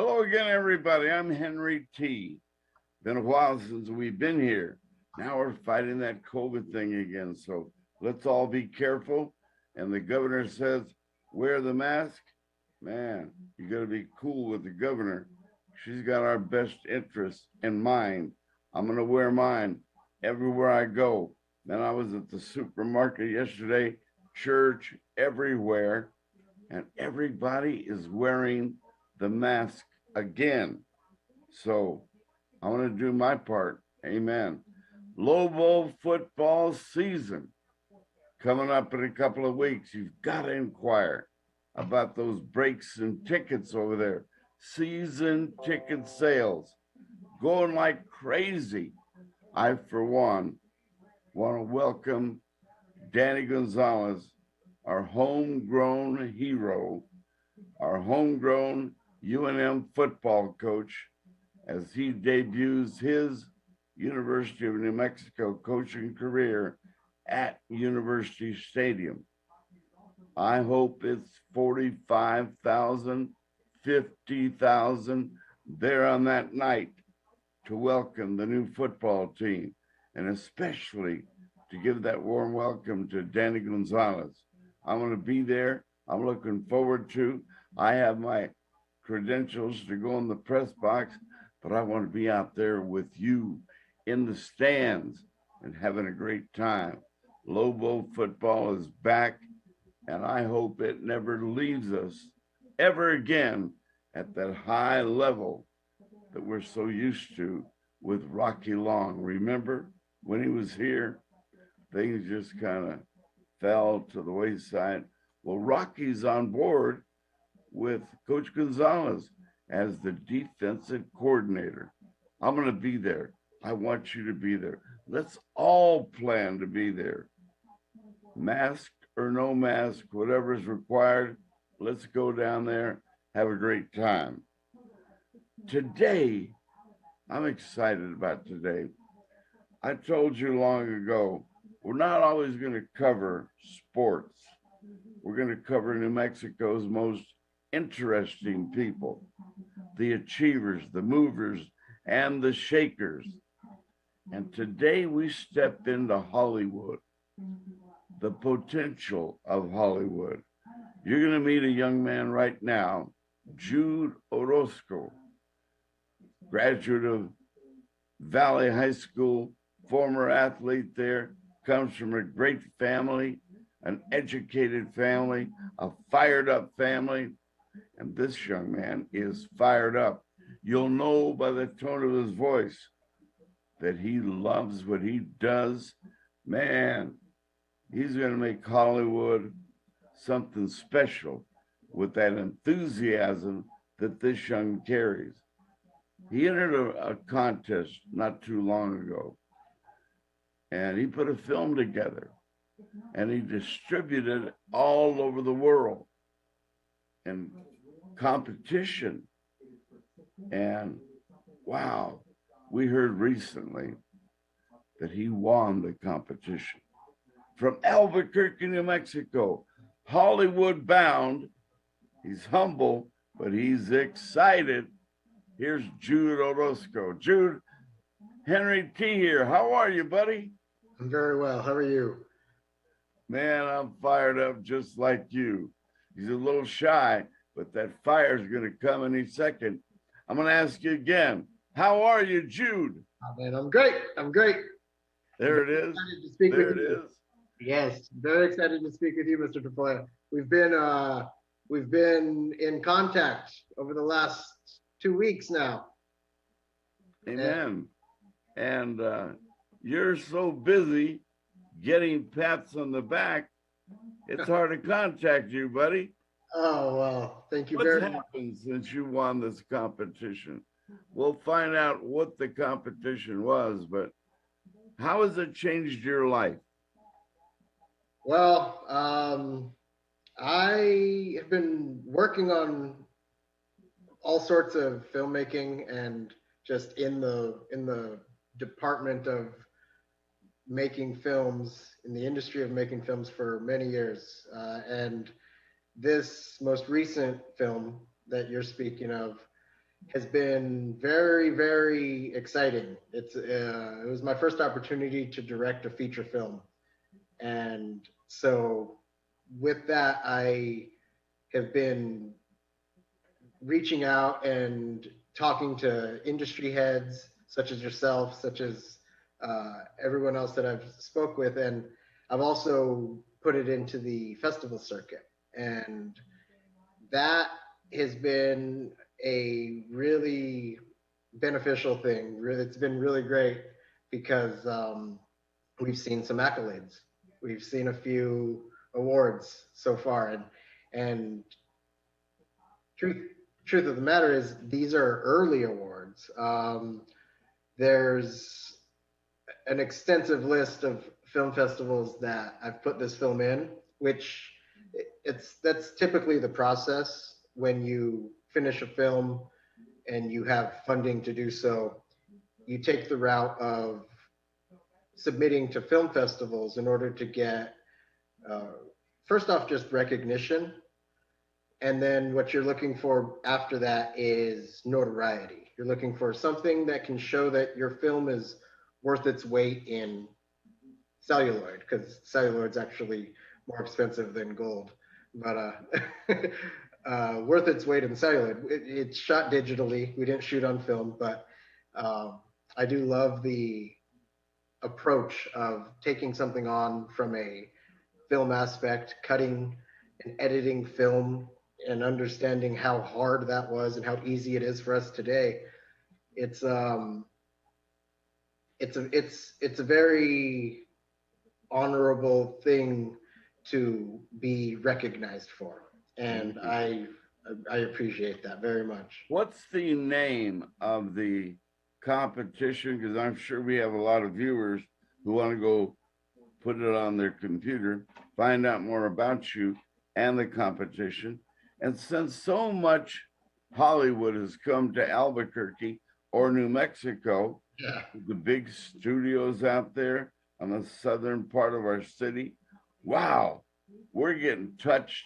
Hello again, everybody. I'm Henry T. Been a while since we've been here. Now we're fighting that COVID thing again. So let's all be careful. And the governor says, wear the mask. Man, you got to be cool with the governor. She's got our best interests in mind. I'm going to wear mine everywhere I go. Then I was at the supermarket yesterday, church, everywhere, and everybody is wearing the mask again. So I want to do my part. Amen. Lobo football season coming up in a couple of weeks. You've got to inquire about those breaks and tickets over there. Season ticket sales going like crazy. I, for one, want to welcome Danny Gonzalez, our homegrown hero, our homegrown UNM football coach, as he debuts his University of New Mexico coaching career at University Stadium. I hope it's 45,000, 50,000 there on that night to welcome the new football team, and especially to give that warm welcome to Danny Gonzalez. I'm going to be there. I'm looking forward to. I have my credentials to go in the press box, but I want to be out there with you in the stands and having a great time. Lobo football is back, and I hope it never leaves us ever again at that high level that we're so used to with Rocky Long. Remember when he was here, things just kind of fell to the wayside. Well, Rocky's on board with Coach Gonzalez as the defensive coordinator. I'm going to be there. I want you to be there. Let's all plan to be there. Mask or no mask, whatever is required, let's go down there, have a great time. Today, I'm excited about today. I told you long ago, we're not always going to cover sports. We're going to cover New Mexico's most interesting people, the achievers, the movers, and the shakers. And today we step into Hollywood, the potential of Hollywood. You're going to meet a young man right now, Jude Orozco, graduate of Valley High School, former athlete there, comes from a great family, an educated family, a fired up family. And this young man is fired up. You'll know by the tone of his voice that he loves what he does. Man, he's going to make Hollywood something special with that enthusiasm that this young carries. He entered a contest not too long ago, and he put a film together, and he distributed it all over the world in competition. And wow, we heard recently that he won the competition from Albuquerque, New Mexico, Hollywood bound. He's humble, but he's excited. Here's Jude Orozco. Jude, Henry T here. How are you, buddy? I'm very well. How are you? Man, I'm fired up just like you. He's a little shy, but that fire's going to come any second. I'm going to ask you again. How are you, Jude? Oh, man, I'm great. I'm great. There it is. Excited to speak There with it you. is. Yes, very excited to speak with you, Mr. Tafoya. We've been in contact over the last 2 weeks now. Amen. And you're so busy getting pats on the back, it's hard to contact you, buddy. Oh, well, thank you What's very much. happened since you won this competition? We'll find out what the competition was, but how has it changed your life? Well, I have been working on all sorts of filmmaking and just in the department of making films, in the industry of making films for many years. And this most recent film that you're speaking of has been very, very exciting. It was my first opportunity to direct a feature film, and so with that, I have been reaching out and talking to industry heads such as yourself, such as everyone else that I've spoke with, and I've also put it into the festival circuit, and that has been a really beneficial thing. It's been really great because we've seen some accolades. We've seen a few awards so far, and truth truth of the matter is these are early awards. There's an extensive list of film festivals that I've put this film in, which that's typically the process when you finish a film and you have funding to do so. You take the route of submitting to film festivals in order to get uh, first off just recognition, and then what you're looking for after that is notoriety. You're looking for something that can show that your film is worth its weight in celluloid, because celluloid's actually more expensive than gold, but worth its weight in celluloid. It's shot digitally. We didn't shoot on film, but I do love the approach of taking something on from a film aspect, cutting and editing film, and understanding how hard that was and how easy it is for us today. It's it's a very honorable thing to be recognized for, and I appreciate that very much. What's the name of the competition? Because I'm sure we have a lot of viewers who want to go put it on their computer, find out more about you and the competition. And since so much Hollywood has come to Albuquerque or New Mexico, Yeah. the big studios out there on the southern part of our city, wow, we're getting touched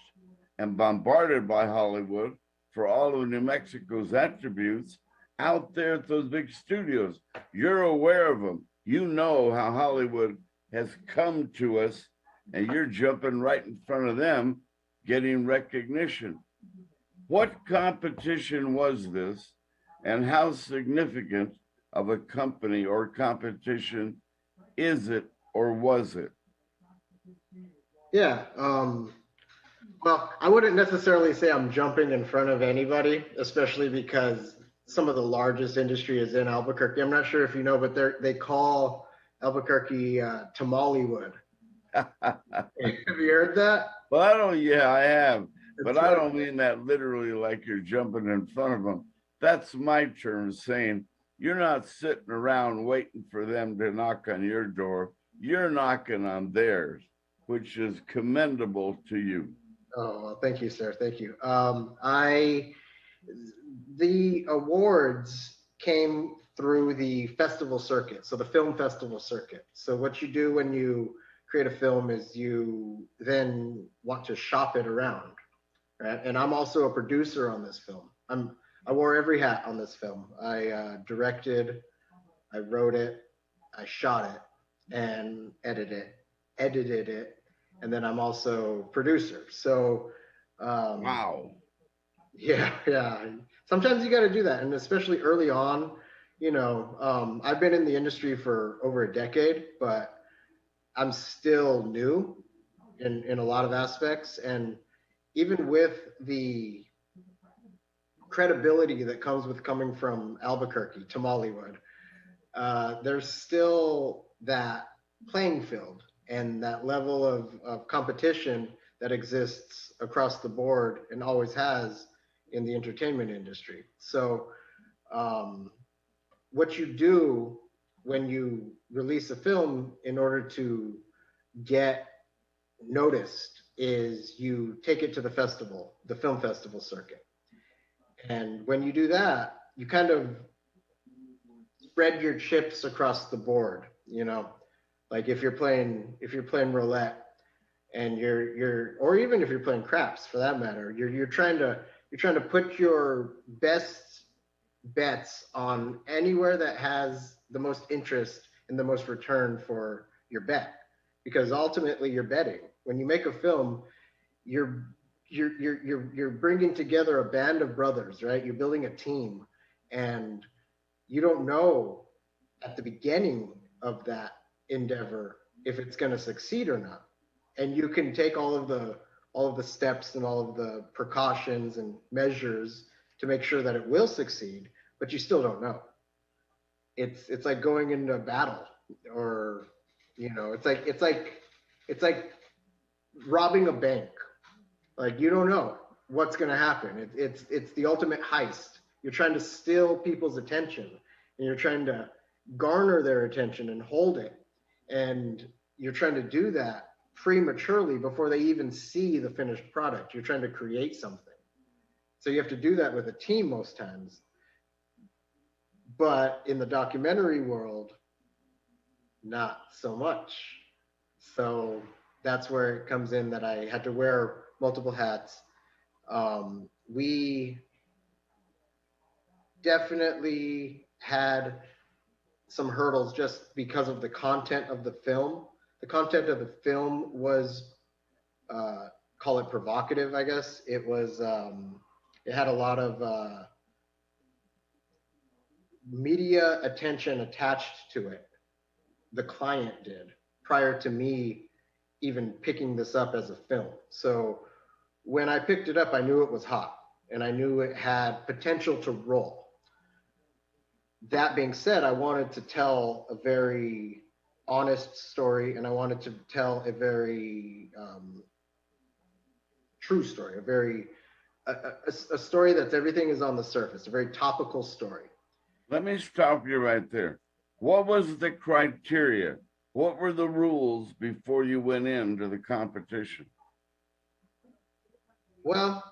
and bombarded by Hollywood for all of New Mexico's attributes out there at those big studios. You're aware of them. You know how Hollywood has come to us, and you're jumping right in front of them, getting recognition. What competition was this, and how significant of a company or competition is it or was it? Yeah. Well, I wouldn't necessarily say I'm jumping in front of anybody, especially because some of the largest industry is in Albuquerque. I'm not sure if you know, but they call Albuquerque Tamalewood. Have you heard that? Well, I don't, yeah, I have, but It's I like, don't mean that literally like you're jumping in front of them. That's my term saying you're not sitting around waiting for them to knock on your door. You're knocking on theirs, which is commendable to you. oh, well, thank you, sir. Thank you. The awards came through the festival circuit, so the film festival circuit. So what you do when you create a film is you then want to shop it around, right? And I'm also a producer on this film. I wore every hat on this film. I directed, I wrote it, I shot it, and edited it, and then I'm also producer. So um, Wow. yeah, yeah. Sometimes you got to do that, and especially early on. I've been in the industry for over a decade, but I'm still new in a lot of aspects, and even with the credibility that comes with coming from Albuquerque to Mollywood, there's still that playing field and that level of competition that exists across the board and always has in the entertainment industry. So, um, what you do when you release a film in order to get noticed is you take it to the festival, the film festival circuit. And when you do that, you kind of spread your chips across the board, like if you're playing roulette and or even if you're playing craps for that matter, you're trying to put your best bets on anywhere that has the most interest and the most return for your bet, because ultimately you're betting. When you make a film, you're you're bringing together a band of brothers, right? You're building a team, and you don't know at the beginning of that endeavor if it's going to succeed or not. And you can take all of the steps and all of the precautions and measures to make sure that it will succeed, but you still don't know. It's like going into a battle, or it's like robbing a bank. Like, you don't know what's going to happen. It's the ultimate heist. You're trying to steal people's attention, and you're trying to garner their attention and hold it. And you're trying to do that prematurely before they even see the finished product. You're trying to create something. So you have to do that with a team most times. But in the documentary world, not so much. So that's where it comes in that I had to wear multiple hats. We definitely had some hurdles just because of the content of the film. The content of the film was, call it provocative, I guess. It was, it had a lot of media attention attached to it. The client did, prior to me even picking this up as a film. So when I picked it up, I knew it was hot, and I knew it had potential to roll. That being said, I wanted to tell a very honest story, and I wanted to tell a very true story, a story that's everything is on the surface, a very topical story. Let me stop you right there. What was the criteria? What were the rules before you went into the competition? Well,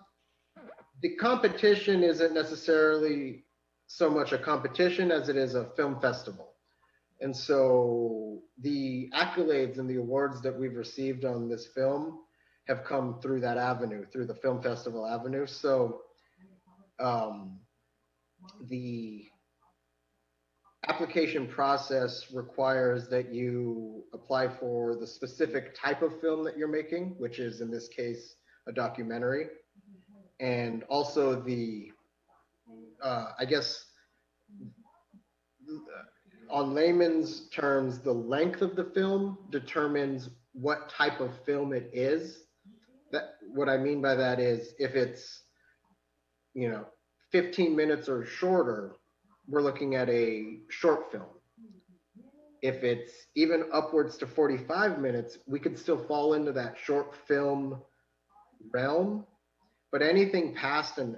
the competition isn't necessarily so much a competition as it is a film festival. And so the accolades and the awards that we've received on this film have come through that avenue, through the film festival avenue. So the application process requires that you apply for the specific type of film that you're making, which is in this case a documentary, and also the I guess on layman's terms, the length of the film determines what type of film it is. That, what I mean by that is, if it's, 15 minutes or shorter, we're looking at a short film. If it's even upwards to 45 minutes, we could still fall into that short film realm. But anything past an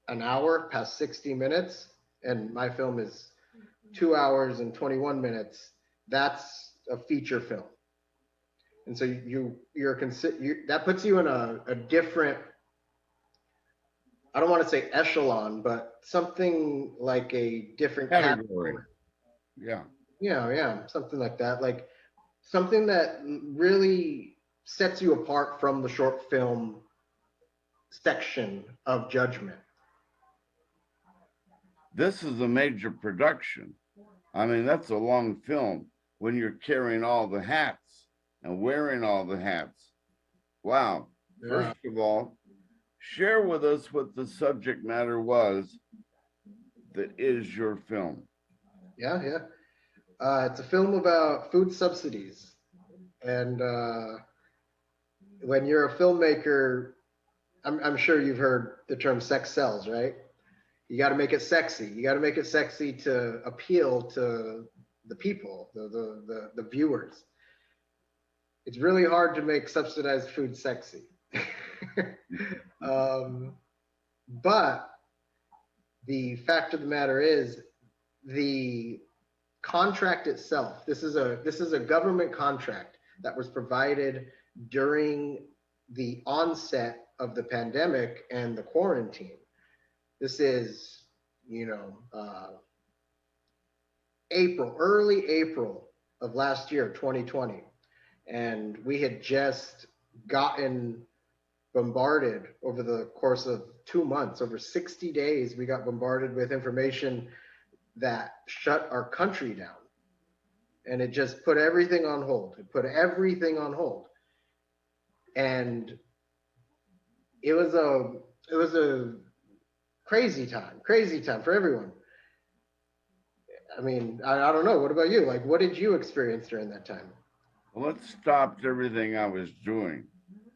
hour, past 60 minutes, and my film is 2 hours and 21 minutes, that's a feature film. And so that puts you in a different, I don't want to say echelon, but something like a different category. Yeah. Yeah, something like that. Like something that really sets you apart from the short film section of judgment. This is a major production. I mean, that's a long film when you're carrying all the hats and wearing all the hats. Wow. Yeah. First of all, share with us what the subject matter was that is your film. Yeah. It's a film about food subsidies. And when you're a filmmaker, I'm sure you've heard the term sex sells, right? You got to make it sexy. You got to make it sexy to appeal to the people, the viewers. It's really hard to make subsidized food sexy. But the fact of the matter is, the contract itself, this is a government contract that was provided during the onset of the pandemic and the quarantine. This is, early April of last year, 2020. And we had just gotten bombarded over the course of 2 months, over 60 days, we got bombarded with information that shut our country down. And it just put everything on hold. It put everything on hold. And it was a crazy time for everyone. I mean, I don't know. What about you? Like, what did you experience during that time? Well, it stopped everything I was doing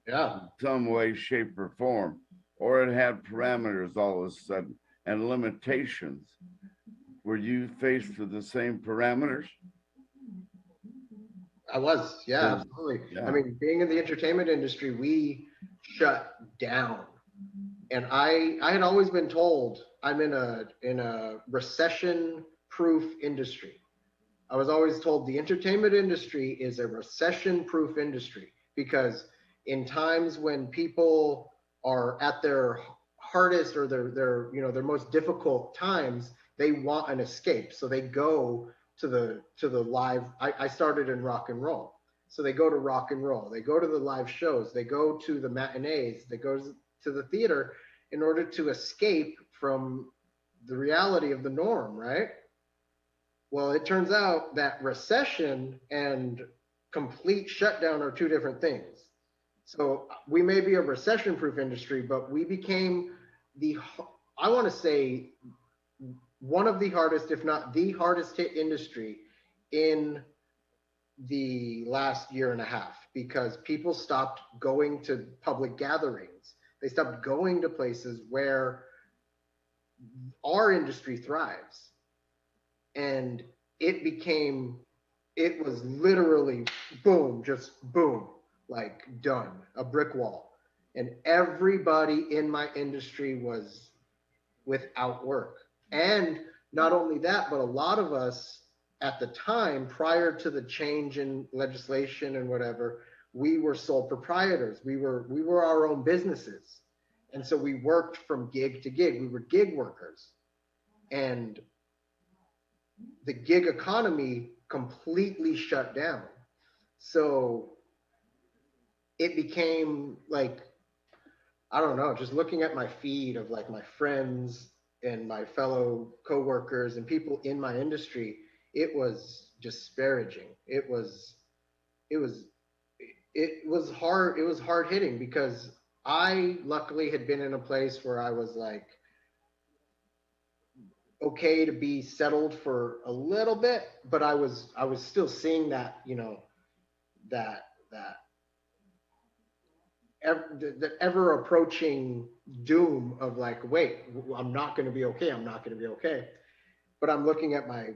Yeah, in some way, shape, or form, or it had parameters all of a sudden and limitations. Were you faced with the same parameters? I was. Yeah, 'Cause, absolutely. I yeah, mean, being in the entertainment industry, we shut down. And I had always been told I'm in a recession proof industry. I was always told the entertainment industry is a recession proof industry because in times when people are at their hardest or their most difficult times, they want an escape. So they go to the live. I started in rock and roll. So they go to rock and roll. They go to the live shows. They go to the matinees. They go to the theater in order to escape from the reality of the norm, right? Well, it turns out that recession and complete shutdown are two different things. So we may be a recession proof industry, but we became the, I want to say, one of the hardest, if not the hardest hit industry in the last year and a half because people stopped going to public gatherings. They stopped going to places where our industry thrives. And it was literally boom, just boom, like done, a brick wall. And everybody in my industry was without work. And not only that, but a lot of us at the time, prior to the change in legislation and whatever, we were sole proprietors. We were our own businesses. And so we worked from gig to gig. We were gig workers. And the gig economy completely shut down. So it became like, I don't know, just looking at my feed of like my friends and my fellow coworkers and people in my industry, it was disparaging. It was hard hitting because I luckily had been in a place where I was like okay to be settled for a little bit, but I was still seeing that, that that the ever approaching doom of like, wait, I'm not going to be okay. I'm not going to be okay. But I'm looking at my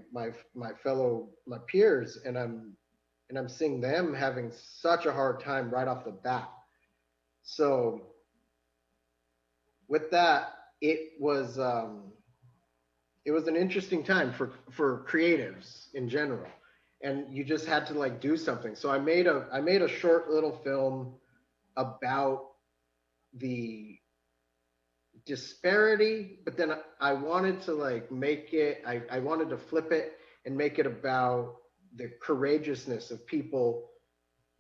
fellow my peers, and I'm seeing them having such a hard time right off the bat. So with that, it was an interesting time for creatives in general, and you just had to like do something. So I made a short little film about the disparity, but then I wanted to like make it, I wanted to flip it and make it about the courageousness of people.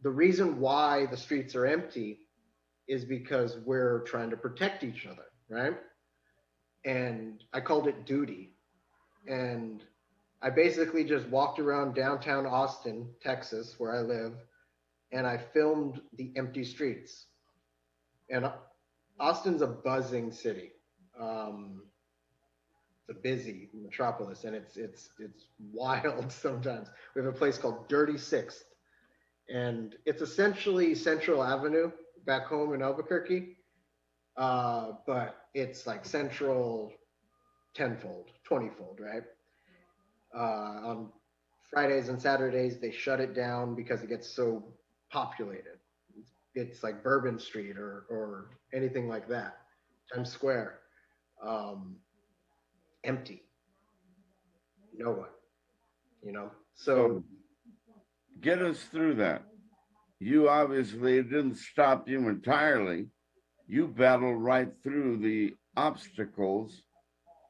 The reason why the streets are empty is because we're trying to protect each other, right? And I called it Duty. And I basically just walked around downtown Austin, Texas, where I live, and I filmed the empty streets. And Austin's a buzzing city. Um, it's a busy metropolis, and it's wild sometimes. We have a place called Dirty Sixth, and it's essentially Central Avenue back home in Albuquerque, but it's like Central tenfold, 20-fold, right? On Fridays and Saturdays, they shut it down because it gets so populated. It's like Bourbon Street or anything like that. Times Square, um, empty, no one, you know. So So get us through that. You obviously, it didn't stop you entirely. You battled right through the obstacles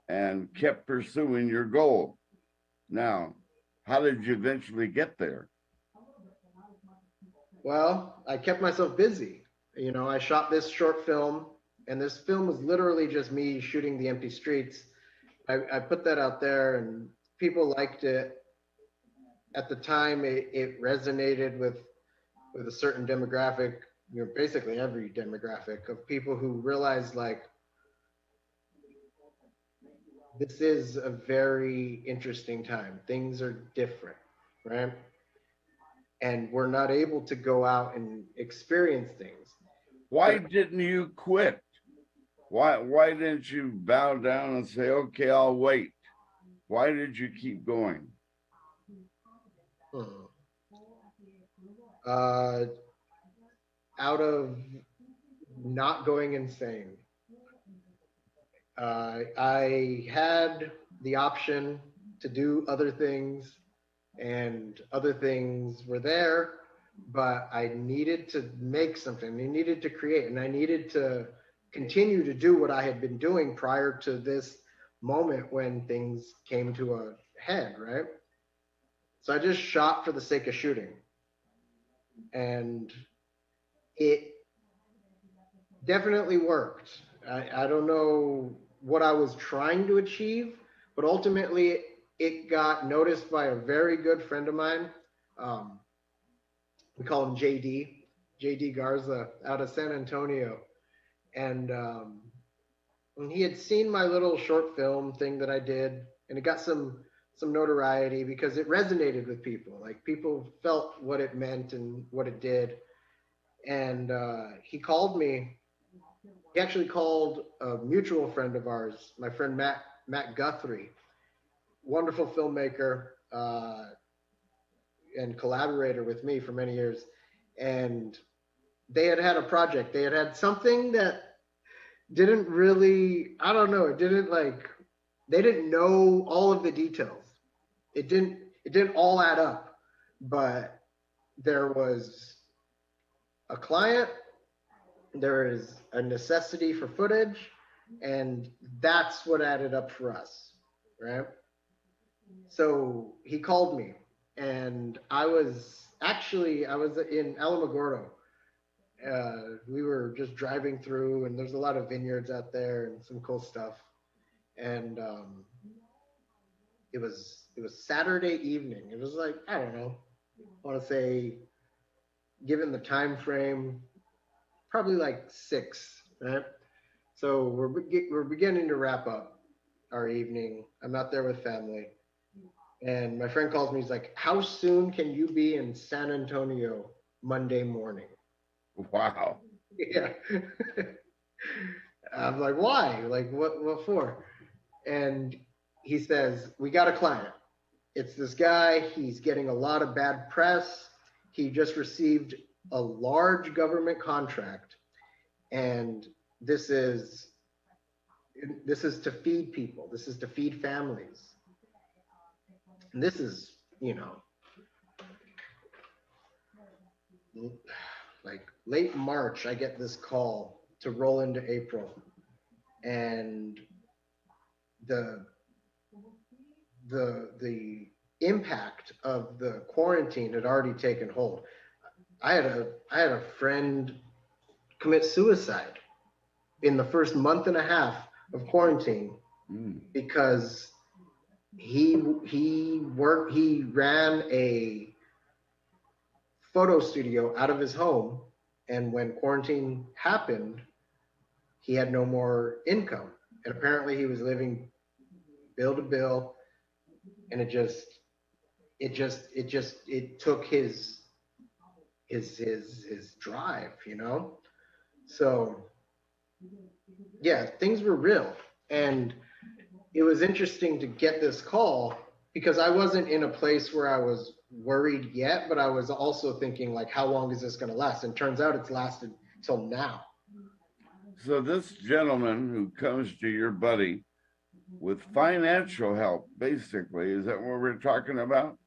and kept pursuing your goal. Now, how did you eventually get there? well, I kept myself busy. You know, I shot this short film, and this film was literally just me shooting the empty streets. I put that out there, and people liked it. At the time, it resonated with a certain demographic, you know, basically every demographic of people who realized like this is a very interesting time. Things are different, right? And we're not able to go out and experience things. Why didn't you quit? Why didn't you bow down and say, okay, I'll wait? Why did you keep going? Hmm. Uh, Out of not going insane. I had the option to do other things, and other things were there, but I needed to make something. I needed to create, and I needed to continue to do what I had been doing prior to this moment when things came to a head, right? So I just shot for the sake of shooting. And it definitely worked. I don't know what I was trying to achieve, but ultimately it got noticed by a very good friend of mine. Um, we call him JD Garza out of San Antonio. And he had seen my little short film thing that I did, and it got some notoriety because it resonated with people. Like people felt what it meant and what it did. And he called me. He actually called a mutual friend of ours, my friend Matt Guthrie, wonderful filmmaker and collaborator with me for many years. And they had a project. They had something that didn't really, I don't know, it didn't like, they didn't know all of the details. It didn't all add up, but there was a client, there is a necessity for footage, and that's what added up for us, right? So he called me, and I was in Alamogordo. We were just driving through, and there's a lot of vineyards out there and some cool stuff. And it was Saturday evening. It was like, I don't know, I want to say, given the time frame, probably like 6, right? So we're beginning to wrap up our evening. I'm out there with family, and my friend calls me. He's like, "How soon can you be in San Antonio Monday morning?" Wow. Yeah. I'm like, "Why? Like, what for?" And he says, "We got a client. It's this guy. He's getting a lot of bad press. He just received a large government contract, and this is this is to feed people. This is to feed families. And this is, like late March. I get this call to roll into April, and the the impact of the quarantine had already taken hold. I had a friend commit suicide in the first month and a half of quarantine because he ran a photo studio out of his home, and when quarantine happened, he had no more income, and apparently he was living bill to bill, and it took his drive, so yeah, things were real. And it was interesting to get this call because I wasn't in a place where I was worried yet, but I was also thinking like, how long is this going to last? And turns out it's lasted till now. So this gentleman who comes to your buddy with financial help, basically, is that what we're talking about?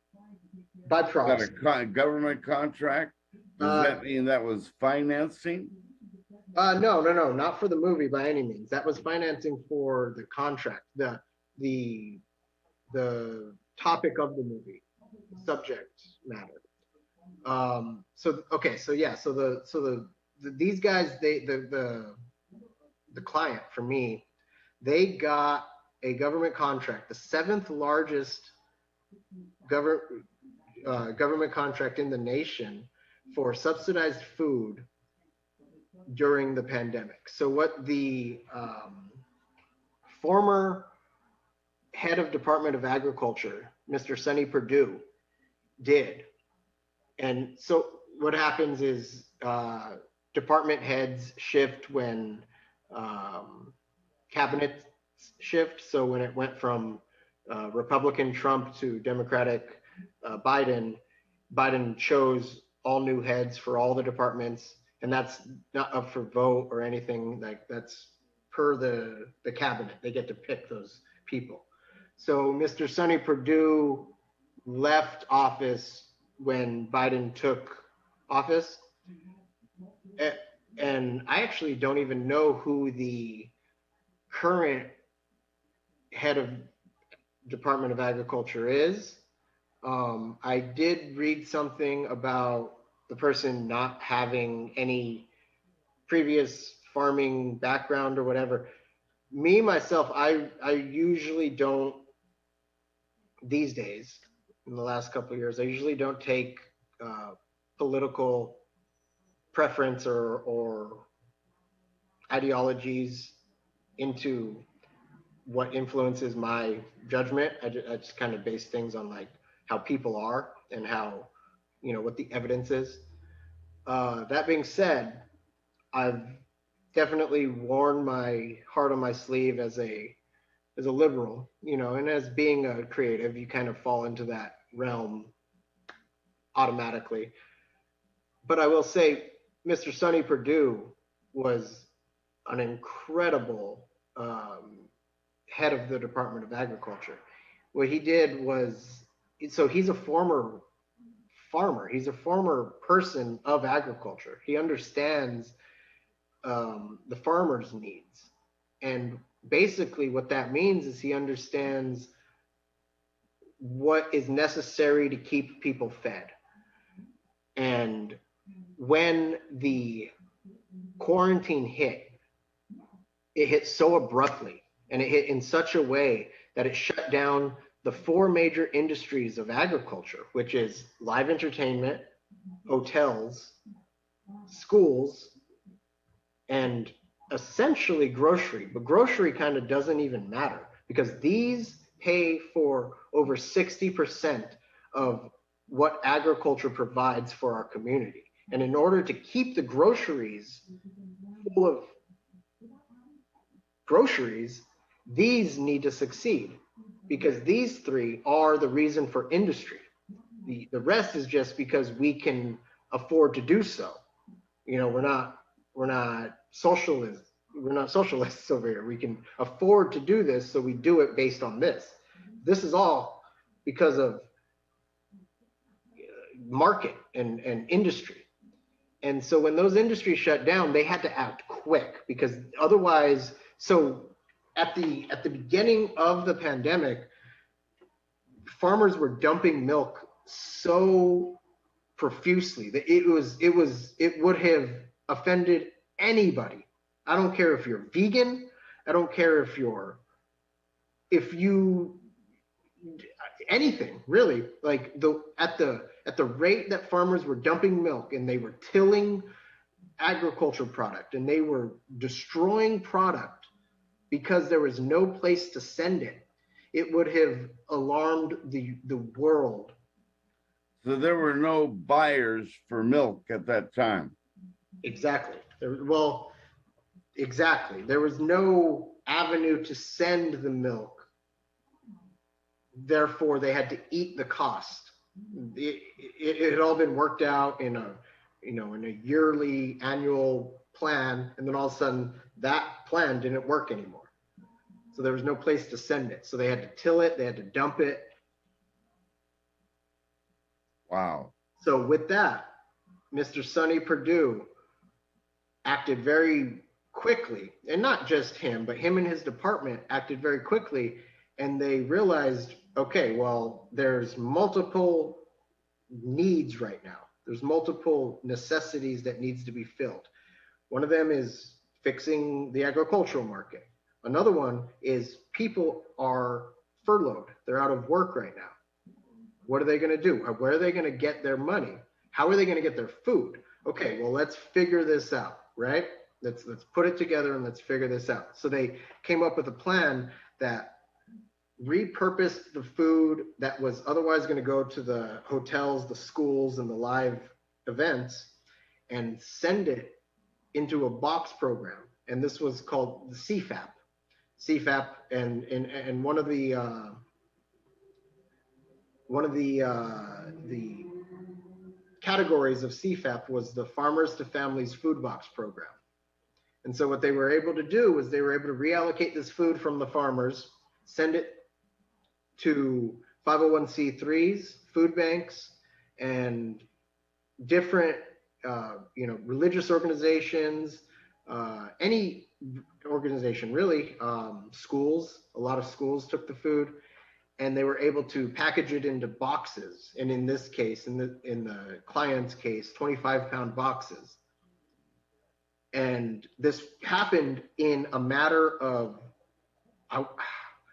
By Got proxy. a government contract? Does that mean that was financing? No, not for the movie by any means. That was financing for the contract, the topic of the movie, subject matter. So okay, so yeah, so the these guys, the client for me, they got a government contract, the seventh largest government contract in the nation for subsidized food during the pandemic. So what the former head of Department of Agriculture, Mr. Sonny Perdue, did, and so what happens is department heads shift when cabinet shift. So when it went from Republican Trump to Democratic Biden, Biden chose all new heads for all the departments, and that's not up for vote or anything. Like, that's per the cabinet. They get to pick those people. So Mr. Sonny Perdue left office when Biden took office. And I actually don't even know who the current head of Department of Agriculture is. I did read something about the person not having any previous farming background or whatever. Me, myself, I usually don't, these days, in the last couple of years, I usually don't take political preference or ideologies into what influences my judgment. I just kind of base things on like how people are and how, you know, what the evidence is. That being said, I've definitely worn my heart on my sleeve as a liberal, you know, and as being a creative, you kind of fall into that realm automatically. But I will say, Mr. Sonny Perdue was an incredible head of the Department of Agriculture. What he did was, so he's a former farmer. He's a former person of agriculture. He understands the farmer's needs. And basically what that means is he understands what is necessary to keep people fed. And when the quarantine hit, it hit so abruptly, and it hit in such a way that it shut down the four major industries of agriculture, which is live entertainment, hotels, schools, and essentially grocery. But grocery kind of doesn't even matter because these pay for over 60% of what agriculture provides for our community. And in order to keep the groceries full of groceries, these need to succeed because these three are the reason for industry. The rest is just because we can afford to do so. You know, we're not socialists. We're not socialists over here. We can afford to do this, so we do it based on this. This is all because of market and industry. And so when those industries shut down, they had to act quick because otherwise, so at the beginning of the pandemic, farmers were dumping milk so profusely that it would have offended anybody. I don't care if you're vegan. I don't care if you anything really. Like at the rate that farmers were dumping milk and they were tilling agriculture product and they were destroying product because there was no place to send it, it would have alarmed the world. So there were no buyers for milk at that time. Exactly. Exactly. There was no avenue to send the milk. Therefore, they had to eat the cost. It had all been worked out in a yearly annual plan, and then all of a sudden that plan didn't work anymore. So there was no place to send it. So they had to till it, they had to dump it. Wow. So with that, Mr. Sonny Perdue acted very quickly, and not just him, but him and his department acted very quickly, and they realized, okay, well, there's multiple needs right now. There's multiple necessities that needs to be filled. One of them is fixing the agricultural market. Another one is people are furloughed. They're out of work right now. What are they going to do? Where are they going to get their money? How are they going to get their food? Okay, well, let's figure this out, right? Let's put it together and let's figure this out. So they came up with a plan that repurposed the food that was otherwise going to go to the hotels, the schools, and the live events and send it into a box program. And this was called the CFAP. CFAP, and one of the categories of CFAP was the Farmers to Families Food Box Program. And so what they were able to do was they were able to reallocate this food from the farmers, send it to 501c3s, food banks, and different religious organizations, any organization really, schools. A lot of schools took the food, and they were able to package it into boxes. And in this case, in the client's case, 25-pound boxes. And this happened in a matter of, I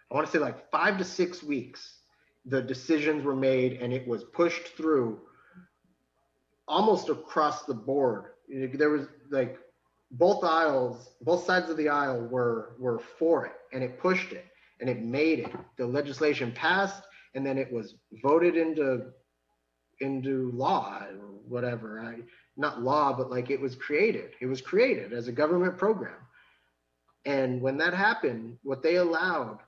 want to say like 5 to 6 weeks. The decisions were made, and it was pushed through almost across the board. There was like both sides of the aisle were for it, and it pushed it, and it made it. The legislation passed, and then it was voted into law or whatever. Not law, but like it was created. It was created as a government program. And when that happened, what they allowed,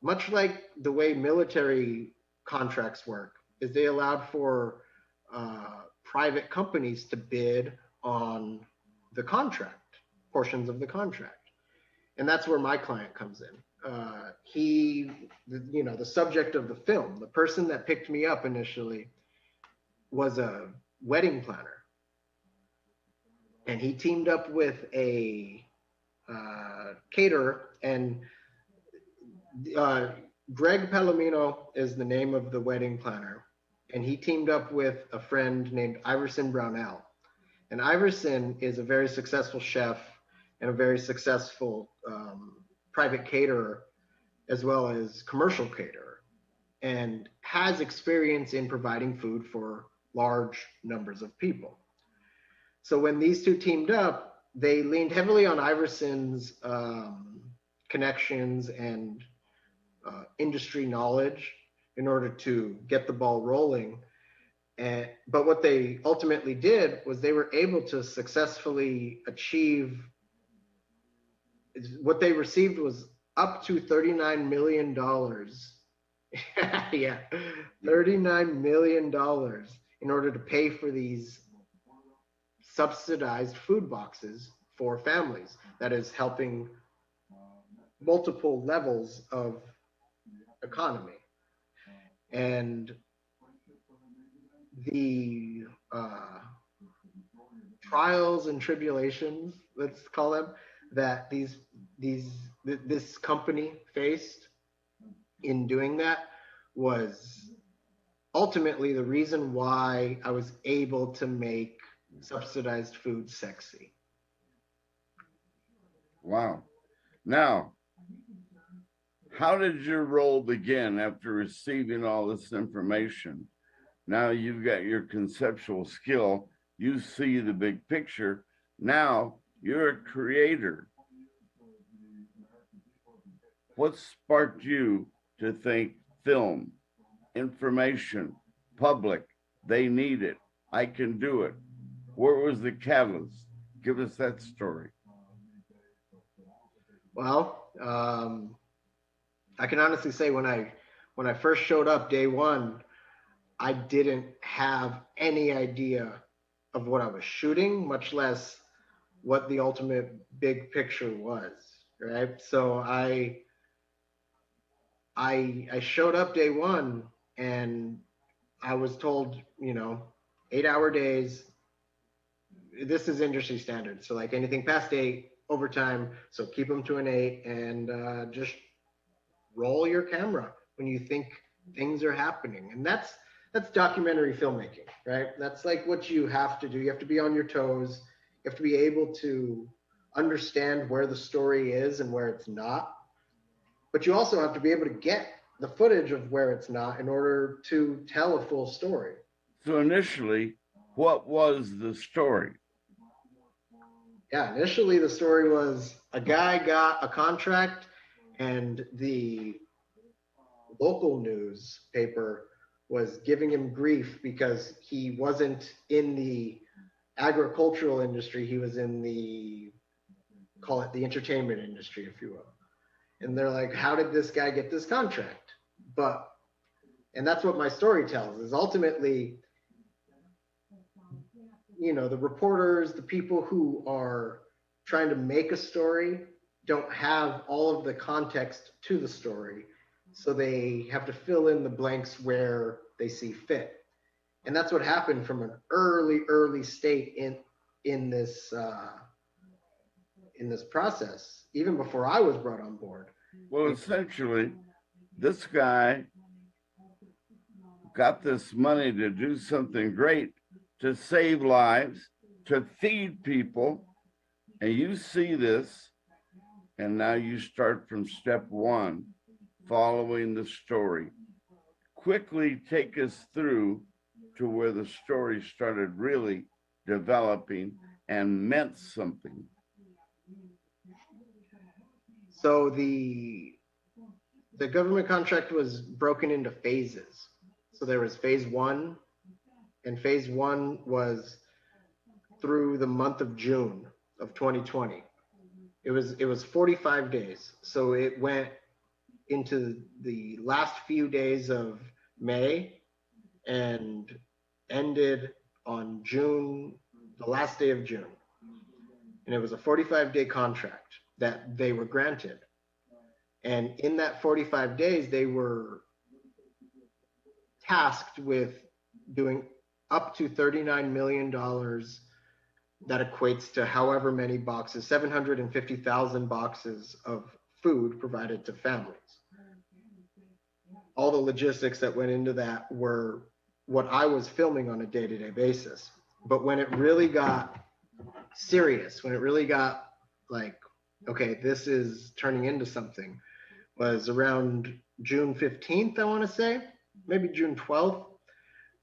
much like the way military contracts work, is they allowed for private companies to bid on the contract, portions of the contract. And that's where my client comes in. The subject of the film, the person that picked me up initially was a wedding planner. And he teamed up with a caterer, and Greg Palomino is the name of the wedding planner. And he teamed up with a friend named Iverson Brownell. And Iverson is a very successful chef and a very successful private caterer, as well as commercial caterer, and has experience in providing food for large numbers of people. So when these two teamed up, they leaned heavily on Iverson's connections and industry knowledge in order to get the ball rolling. But what they ultimately did was they were able to successfully achieve, what they received was up to $39 million. Yeah, $39 million in order to pay for these subsidized food boxes for families. That is helping multiple levels of economy. And the trials and tribulations, let's call them, that this company faced in doing that was ultimately the reason why I was able to make subsidized food sexy. Wow. Now, how did your role begin after receiving all this information? Now you've got your conceptual skill. You see the big picture. Now you're a creator. What sparked you to think film, information, public, they need it, I can do it? Where was the catalyst? Give us that story. Well, I can honestly say when I first showed up day one, I didn't have any idea of what I was shooting, much less what the ultimate big picture was, right? So I showed up day one, and I was told, 8-hour days. This is industry standard. So like anything past 8, overtime. So keep them to an 8, and just roll your camera when you think things are happening. And that's documentary filmmaking, right? That's like what you have to do. You have to be on your toes. You have to be able to understand where the story is and where it's not. But you also have to be able to get the footage of where it's not in order to tell a full story. So initially, what was the story? Yeah, initially the story was a guy got a contract and the local newspaper was giving him grief because he wasn't in the agricultural industry, he was in the, call it the entertainment industry, if you will. And they're like, how did this guy get this contract? But, and that's what my story tells, is ultimately, you know, the reporters, the people who are trying to make a story don't have all of the context to the story. So they have to fill in the blanks where they see fit. And that's what happened from an early state in this process, even before I was brought on board. Well, essentially, this guy got this money to do something great, to save lives, to feed people, and you see this, and now you start from step one, following the story. Quickly take us through to where the story started really developing and meant something. So the government contract was broken into phases. So there was phase one, and phase one was through the month of June of 2020. It was 45 days. So it went into the last few days of May and ended on June, the last day of June. And it was a 45-day contract that they were granted. And in that 45 days, they were tasked with doing up to $39 million. That equates to however many boxes, 750,000 boxes of food provided to families. All the logistics that went into that were what I was filming on a day-to-day basis. But when it really got serious, when it really got like, okay, this is turning into something, was around June 15th, I want to say, maybe June 12th.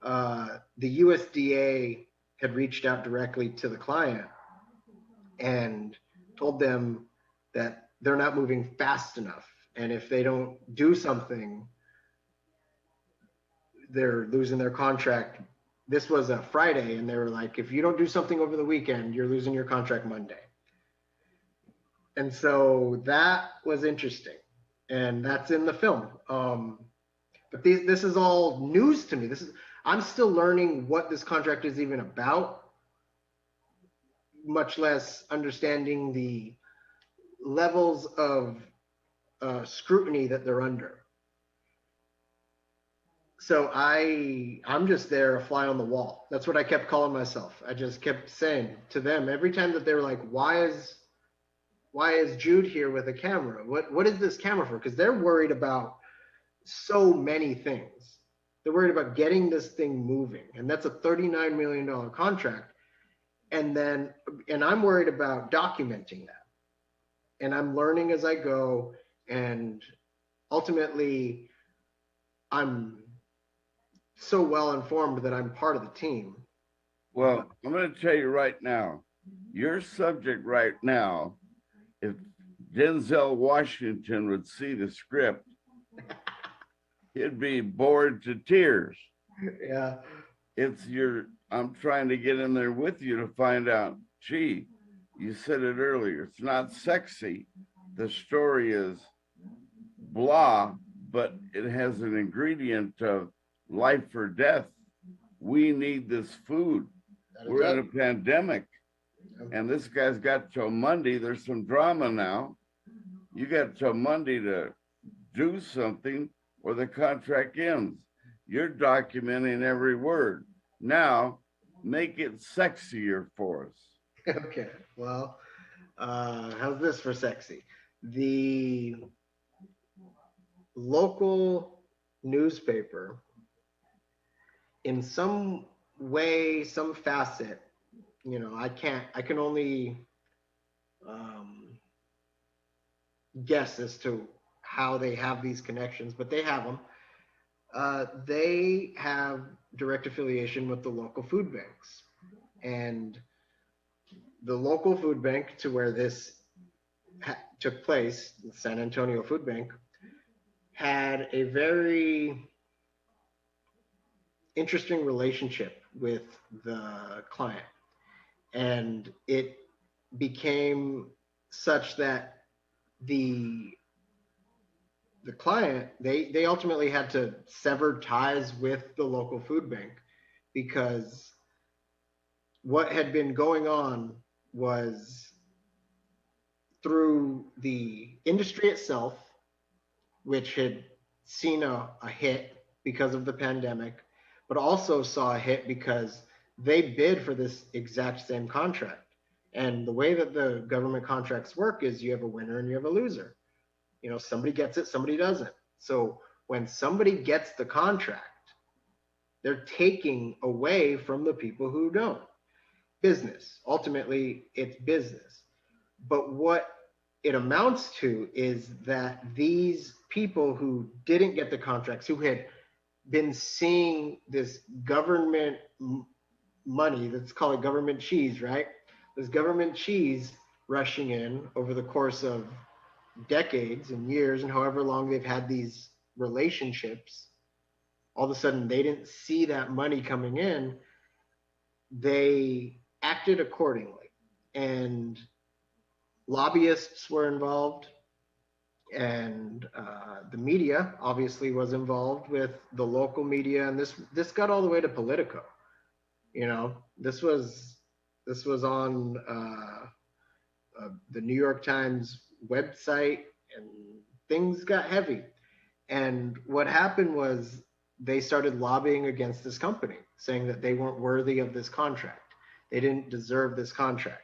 The USDA had reached out directly to the client and told them that they're not moving fast enough. And if they don't do something, they're losing their contract. This was a Friday, and they were like, if you don't do something over the weekend, you're losing your contract Monday. And so that was interesting. And that's in the film. But this is all news to me. I'm still learning what this contract is even about, much less understanding the levels of scrutiny that they're under. So I'm just there, a fly on the wall. That's what I kept calling myself. I just kept saying to them every time that they were like, why is Jude here with a camera? What is this camera for? Because they're worried about so many things. They're worried about getting this thing moving, and that's a $39 million contract. And I'm worried about documenting that. And I'm learning as I go, and ultimately I'm so well informed that I'm part of the team. Well, I'm going to tell you right now, your subject right now, if Denzel Washington would see the script, he'd be bored to tears. Yeah. I'm trying to get in there with you to find out, gee, you said it earlier, it's not sexy. The story is blah, but it has an ingredient of life or death. We need this food. We're in a pandemic. And this guy's got till Monday. There's some drama now. You got till Monday to do something or the contract ends. You're documenting every word. Now, make it sexier for us. Okay. Well, how's this for sexy? The local newspaper, in some way, some facet, I can only guess as to how they have these connections, but they have them. They have direct affiliation with the local food banks. And the local food bank to where this took place, the San Antonio Food Bank, had a very interesting relationship with the client. And it became such that the client, they ultimately had to sever ties with the local food bank, because what had been going on was through the industry itself, which had seen a hit because of the pandemic, but also saw a hit because they bid for this exact same contract. And the way that the government contracts work is you have a winner and you have a loser. Somebody gets it, somebody doesn't. So when somebody gets the contract, they're taking away from the people who don't. Business. Ultimately, it's business. But what it amounts to is that these people who didn't get the contracts, who had been seeing this government money, let's call it government cheese, right? This government cheese rushing in over the course of decades and years and however long they've had these relationships, all of a sudden they didn't see that money coming in. They acted accordingly, and lobbyists were involved, and the media obviously was involved with the local media, and this got all the way to Politico. This was on the New York Times website, and things got heavy. And what happened was they started lobbying against this company, saying that they weren't worthy of this contract. They didn't deserve this contract.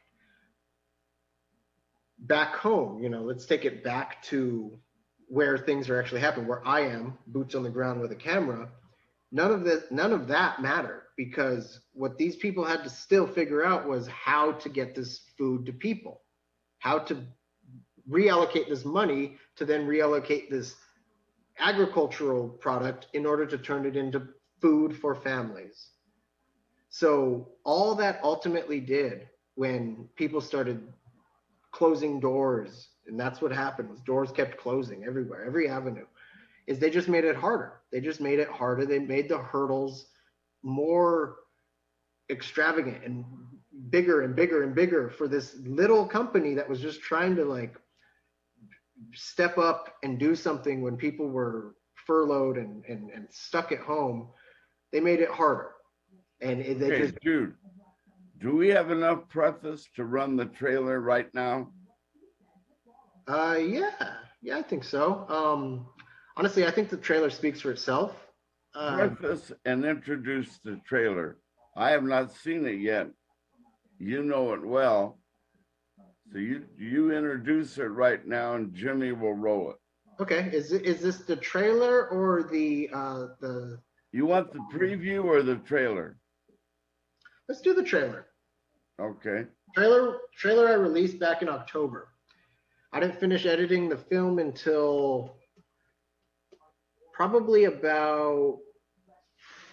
Back home, let's take it back to where things are actually happening, where I am, boots on the ground with a camera. None of that mattered, because what these people had to still figure out was how to get this food to people, how to reallocate this money to then reallocate this agricultural product in order to turn it into food for families. So all that ultimately did, when people started closing doors, and that's what happened, was doors kept closing everywhere, every avenue, is they just made it harder. They just made it harder. They made the hurdles more extravagant and bigger and bigger and bigger for this little company that was just trying to step up and do something when people were furloughed and stuck at home. They made it harder. And Jude, do we have enough preface to run the trailer right now? Yeah, I think so. Honestly, I think the trailer speaks for itself. Preface and introduce the trailer. I have not seen it yet. You know it well. So you introduce it right now, and Jimmy will roll it. Okay. Is this the trailer or the? You want the preview or the trailer? Let's do the trailer. Okay. Trailer I released back in October. I didn't finish editing the film until probably about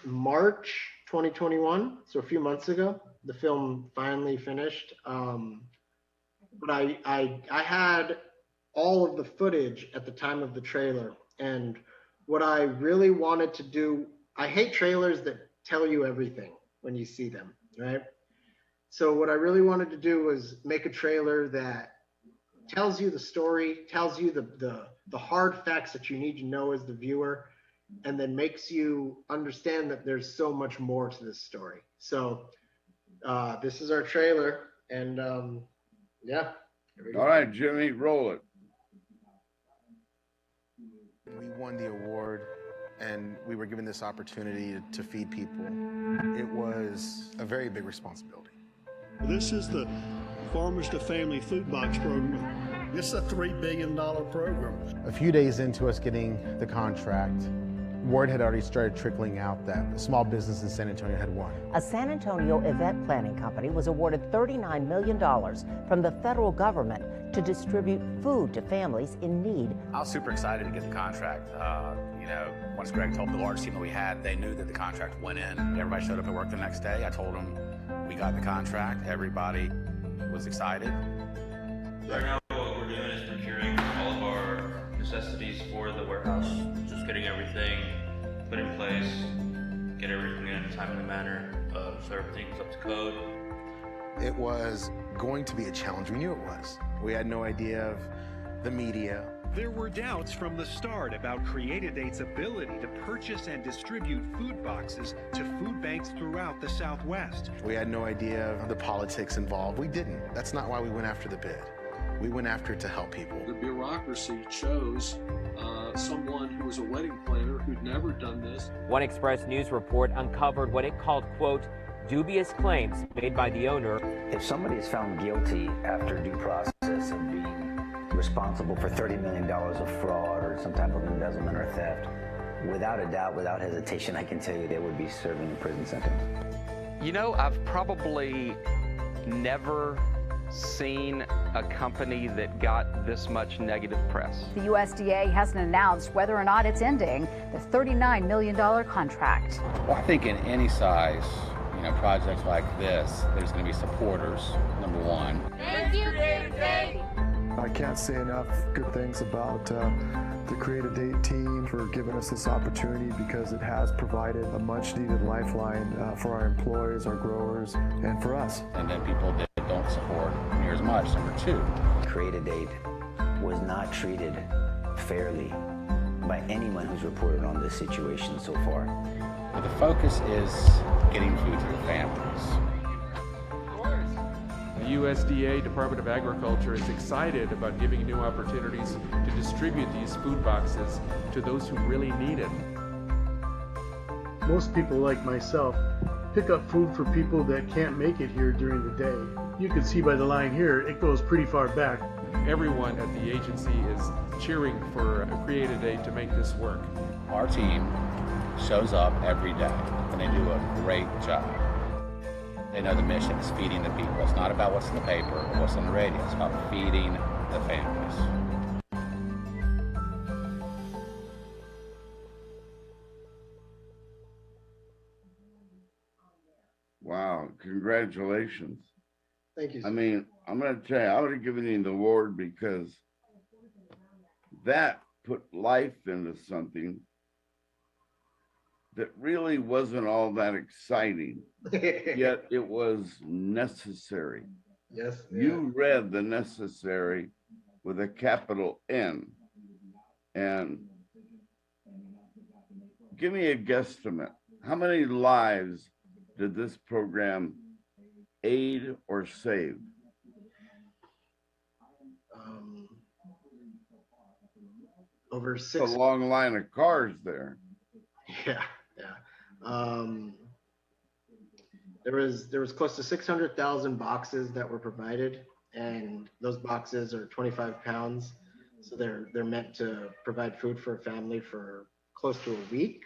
March 2021. So a few months ago, the film finally finished. But I had all of the footage at the time of the trailer. And what I really wanted to do, I hate trailers that tell you everything when you see them, right? So what I really wanted to do was make a trailer that tells you the story, tells you the hard facts that you need to know as the viewer, and then makes you understand that there's so much more to this story. So this is our trailer, and yeah. All right, Jimmy, roll it. We won the award, and we were given this opportunity to feed people. It was a very big responsibility. This is the Farmers to Family Food Box Program. This is a $3 billion program. A few days into us getting the contract, Word had already started trickling out that a small business in San Antonio had won. A San Antonio event planning company was awarded $39 million from the federal government to distribute food to families in need. I was super excited to get the contract. Once Greg told the large team that we had, they knew that the contract went in. Everybody showed up at work the next day. I told them we got the contract. Everybody was excited. Right now, what we're doing is procuring all of our necessities for the warehouse. Just getting everything put in place, get everything in a timely manner, so everything's up to code. It was going to be a challenge. We knew it was. We had no idea of the media. There were doubts from the start about Create-A-Date's ability to purchase and distribute food boxes to food banks throughout the Southwest. We had no idea of the politics involved. We didn't. That's not why we went after the bid. We went after it to help people. The bureaucracy chose someone who was a wedding planner who'd never done this. One Express News report uncovered what it called, quote, dubious claims made by the owner. If somebody is found guilty after due process of being responsible for $30 million of fraud or some type of embezzlement or theft, without a doubt, without hesitation, I can tell you they would be serving a prison sentence. You know, I've probably never seen a company that got this much negative press. The USDA hasn't announced whether or not it's ending the $39 million contract. Well, I think in any size, projects like this, there's going to be supporters, number one. Thank you, Create-A-Date. I can't say enough good things about the Create-A-Date team for giving us this opportunity, because it has provided a much-needed lifeline for our employees, our growers, and for us. And then people that don't support near as much, number two. Create-A-Date was not treated fairly by anyone who's reported on this situation so far. But the focus is getting food to the families. The USDA, Department of Agriculture, is excited about giving new opportunities to distribute these food boxes to those who really need it. Most people like myself pick up food for people that can't make it here during the day. You can see by the line here, it goes pretty far back. Everyone at the agency is cheering for Create-A-Date to make this work. Our team shows up every day, and they do a great job. They know the mission is feeding the people. It's not about what's in the paper or what's on the radio. It's about feeding the families. Wow, congratulations. Thank you, sir. I mean, I'm going to tell you, I would have given you the award because that put life into something that really wasn't all that exciting, yet it was necessary. Yes. You read the necessary with a capital N. And give me a guesstimate. How many lives did this program aid or save? Over 6. A long line of cars there. Yeah. There was close to 600,000 boxes that were provided, and those boxes are 25 pounds, so they're meant to provide food for a family for close to a week,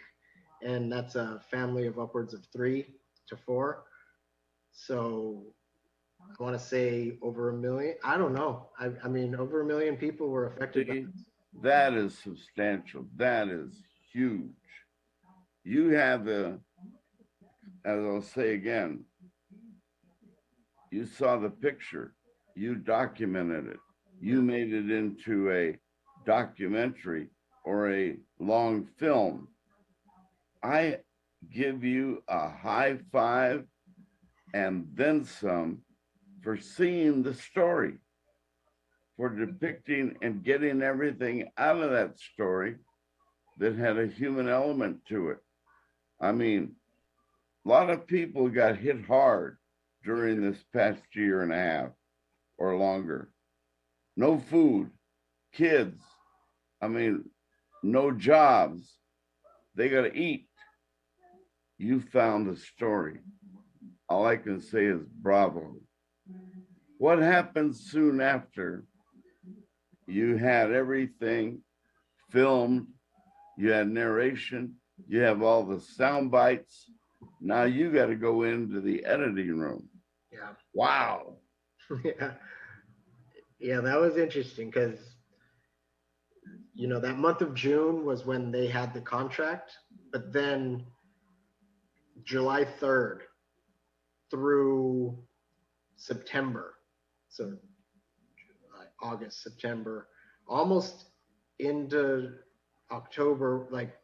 and that's a family of upwards of 3 to 4. So I want to say over 1 million. I don't know. I mean, over 1 million people were affected. See, that is substantial. That is huge. You have the, as I'll say again, you saw the picture, you documented it, you made it into a documentary or a long film. I give you a high five and then some for seeing the story, for depicting and getting everything out of that story that had a human element to it. I mean, a lot of people got hit hard during this past year and a half or longer. No food, kids, I mean, no jobs. They got to eat. You found the story. All I can say is bravo. What happened soon after? You had everything filmed, you had narration, You have all the sound bites. Now you got to go into the editing room. Yeah. Wow. Yeah. Yeah, that was interesting because, that month of June was when they had the contract, but then July 3rd through September, so August, September, almost into October, like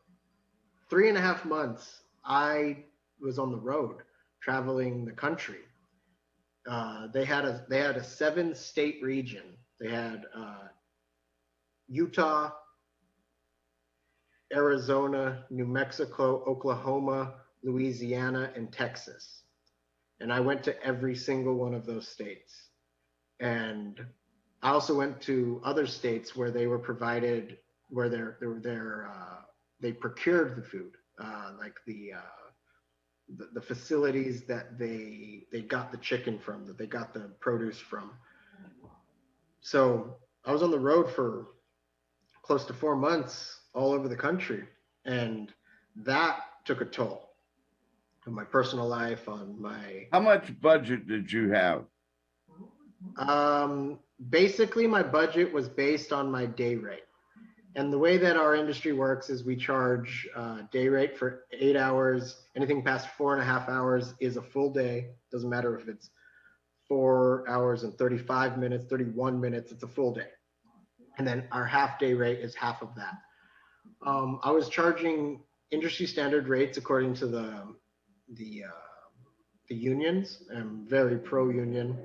3.5 months, I was on the road traveling the country. They had a 7-state region. They had Utah, Arizona, New Mexico, Oklahoma, Louisiana, and Texas. And I went to every single one of those states. And I also went to other states where they were provided, where they procured the food, like the facilities that they got the chicken from, that they got the produce from. So I was on the road for close to 4 months all over the country, and that took a toll on my personal life, on my... How much budget did you have? Basically, my budget was based on my day rate. And the way that our industry works is we charge day rate for 8 hours. Anything past 4.5 hours is a full day. Doesn't matter if it's 4 hours and 35 minutes, 31 minutes, it's a full day. And then our half day rate is half of that. I was charging industry standard rates according to the unions. I'm very pro-union.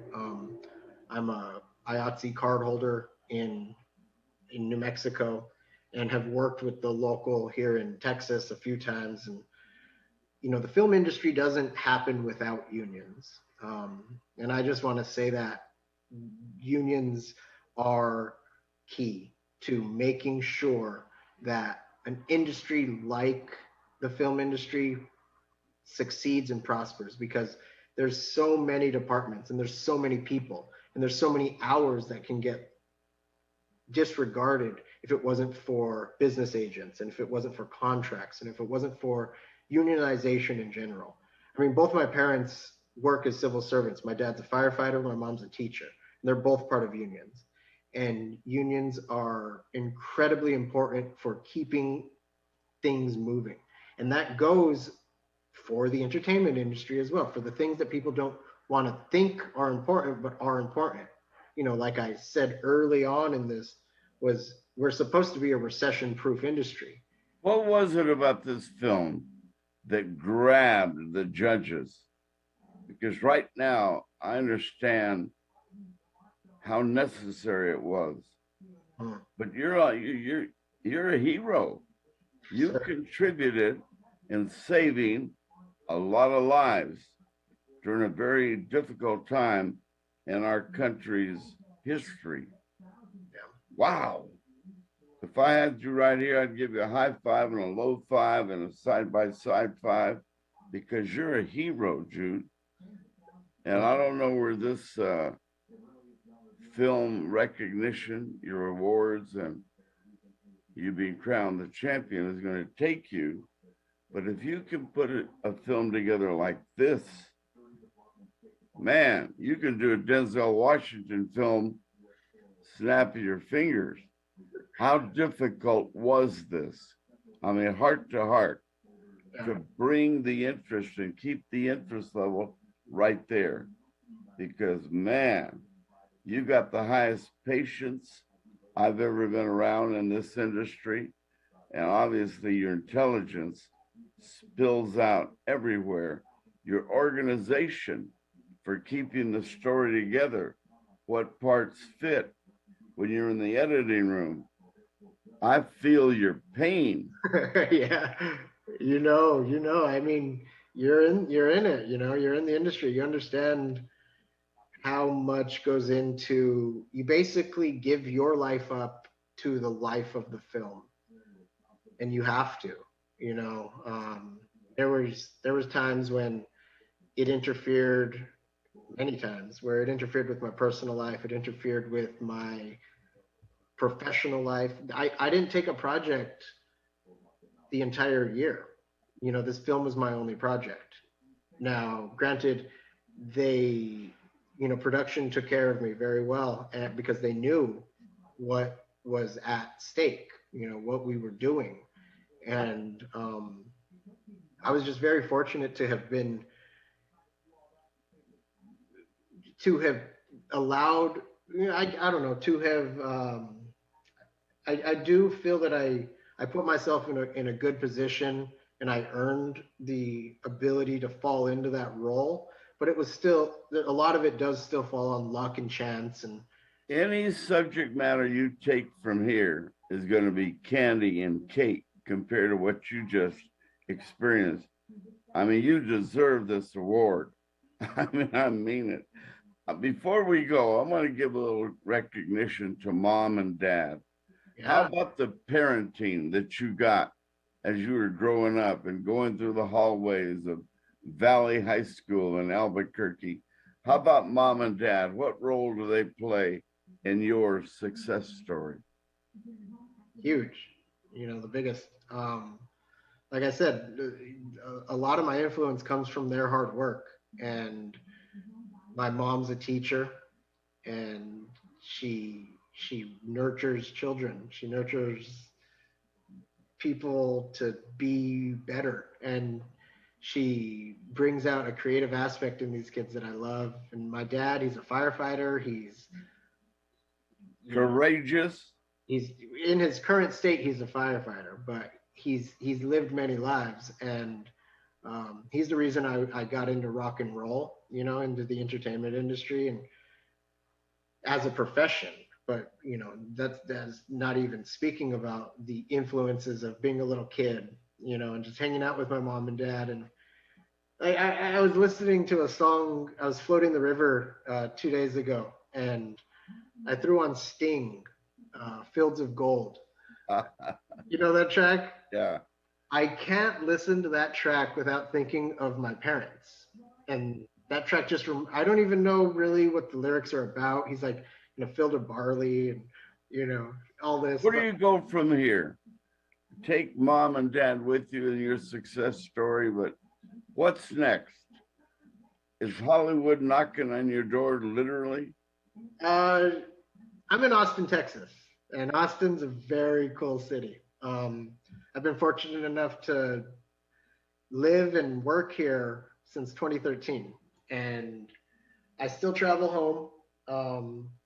I'm a IATSE card holder in New Mexico, and have worked with the local here in Texas a few times. And, the film industry doesn't happen without unions. And I just want to say that unions are key to making sure that an industry like the film industry succeeds and prospers, because there's so many departments and there's so many people and there's so many hours that can get disregarded if it wasn't for business agents, and if it wasn't for contracts, and if it wasn't for unionization in general. I mean, both my parents work as civil servants. My dad's a firefighter, my mom's a teacher. And they're both part of unions. And unions are incredibly important for keeping things moving. And that goes for the entertainment industry as well, for the things that people don't want to think are important, but are important. Like I said early on in this, we're supposed to be a recession-proof industry. What was it about this film that grabbed the judges? Because right now, I understand how necessary it was. But you're a hero. You contributed in saving a lot of lives during a very difficult time in our country's history. Wow. If I had you right here, I'd give you a high five and a low five and a side-by-side five, because you're a hero, Jude. And I don't know where this film recognition, your awards, and you being crowned the champion is going to take you. But if you can put a film together like this, man, you can do a Denzel Washington film, snap of your fingers. How difficult was this? I mean, heart to heart, to bring the interest and keep the interest level right there. Because, man, you got the highest patience I've ever been around in this industry. And obviously your intelligence spills out everywhere. Your organization for keeping the story together, what parts fit when you're in the editing room. I feel your pain. Yeah, I mean, you're in it, you're in the industry. You understand how much goes into, you basically give your life up to the life of the film, and you have to, there was times when it interfered, many times where it interfered with my personal life. It interfered with my professional life. I didn't take a project the entire year. this film was my only project. Now, granted, they, production took care of me very well, and because they knew what was at stake, what we were doing. And I was just very fortunate to have allowed, I don't know, to have, I do feel that I put myself in a good position, and I earned the ability to fall into that role. But it was still, a lot of it does still fall on luck and chance. And any subject matter you take from here is going to be candy and cake compared to what you just experienced. I mean, you deserve this award. I mean it. Before we go, I'm going to give a little recognition to mom and dad. Yeah. How about the parenting that you got as you were growing up and going through the hallways of Valley High School in Albuquerque? How about mom and dad? What role do they play in your success story? Huge. The biggest. Like I said, a lot of my influence comes from their hard work. And my mom's a teacher, and she nurtures children. She nurtures people to be better, and she brings out a creative aspect in these kids that I love. And my dad, he's a firefighter. He's courageous. He's in his current state, he's a firefighter, but he's lived many lives, and he's the reason I got into rock and roll, into the entertainment industry and as a profession. But that's not even speaking about the influences of being a little kid, and just hanging out with my mom and dad. And I was listening to a song. I was floating the river 2 days ago, and I threw on Sting, Fields of Gold. You know that track? Yeah. I can't listen to that track without thinking of my parents. And that track just, I don't even know really what the lyrics are about. He's like, field of barley and, all this. Where do you go from here? Take mom and dad with you in your success story, but what's next? Is Hollywood knocking on your door literally? I'm in Austin, Texas, and Austin's a very cool city. I've been fortunate enough to live and work here since 2013, and I still travel home.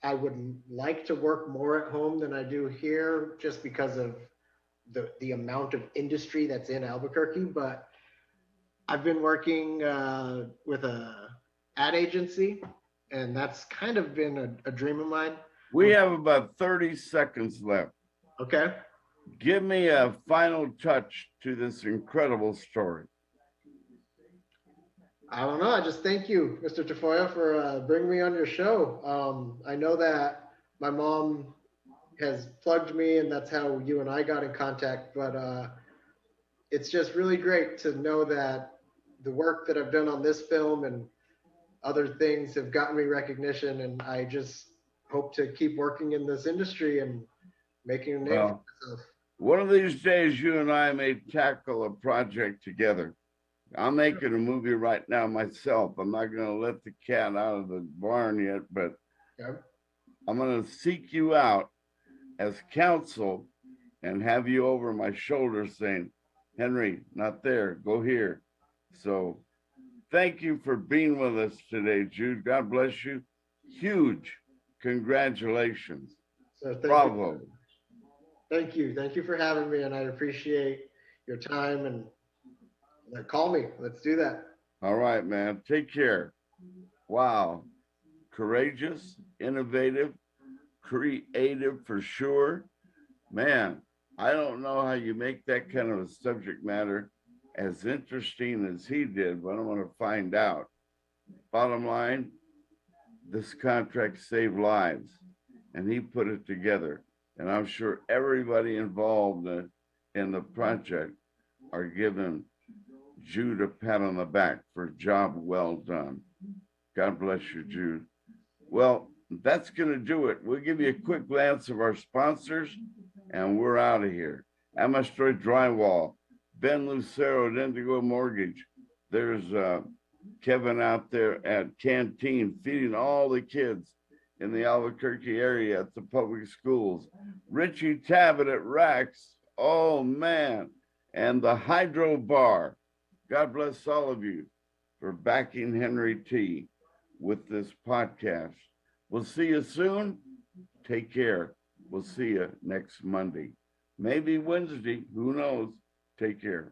I would like to work more at home than I do here, just because of the amount of industry that's in Albuquerque. But I've been working with a ad agency, and that's kind of been a dream of mine. We have about 30 seconds left. Okay. Give me a final touch to this incredible story. I don't know. I just thank you, Mr. Tafoya, for bringing me on your show. I know that my mom has plugged me, and that's how you and I got in contact. But it's just really great to know that the work that I've done on this film and other things have gotten me recognition, and I just hope to keep working in this industry and making a name for myself. One of these days, you and I may tackle a project together. I'm making a movie right now myself. I'm not going to let the cat out of the barn yet, but I'm going to seek you out as counsel and have you over my shoulder saying, Henry, not there, go here. So thank you for being with us today, Jude. God bless you. Huge congratulations. So bravo. Thank you. Thank you for having me, and I appreciate your time. And call me. Let's do that. All right, man. Take care. Wow. Courageous, innovative, creative for sure. Man, I don't know how you make that kind of a subject matter as interesting as he did, but I'm going to find out. Bottom line, this contract saved lives, and he put it together. And I'm sure everybody involved in the project are giving Jude a pat on the back for a job well done. God bless you, Jude. Well, that's going to do it. We'll give you a quick glance of our sponsors, and we're out of here. Amastroy Drywall, Ben Lucero at Indigo Mortgage. There's Kevin out there at Canteen feeding all the kids in the Albuquerque area at the public schools. Richie Tabbitt at Rax. Oh, man. And the Hydro Bar. God bless all of you for backing Henry T with this podcast. We'll see you soon. Take care. We'll see you next Monday. Maybe Wednesday. Who knows? Take care.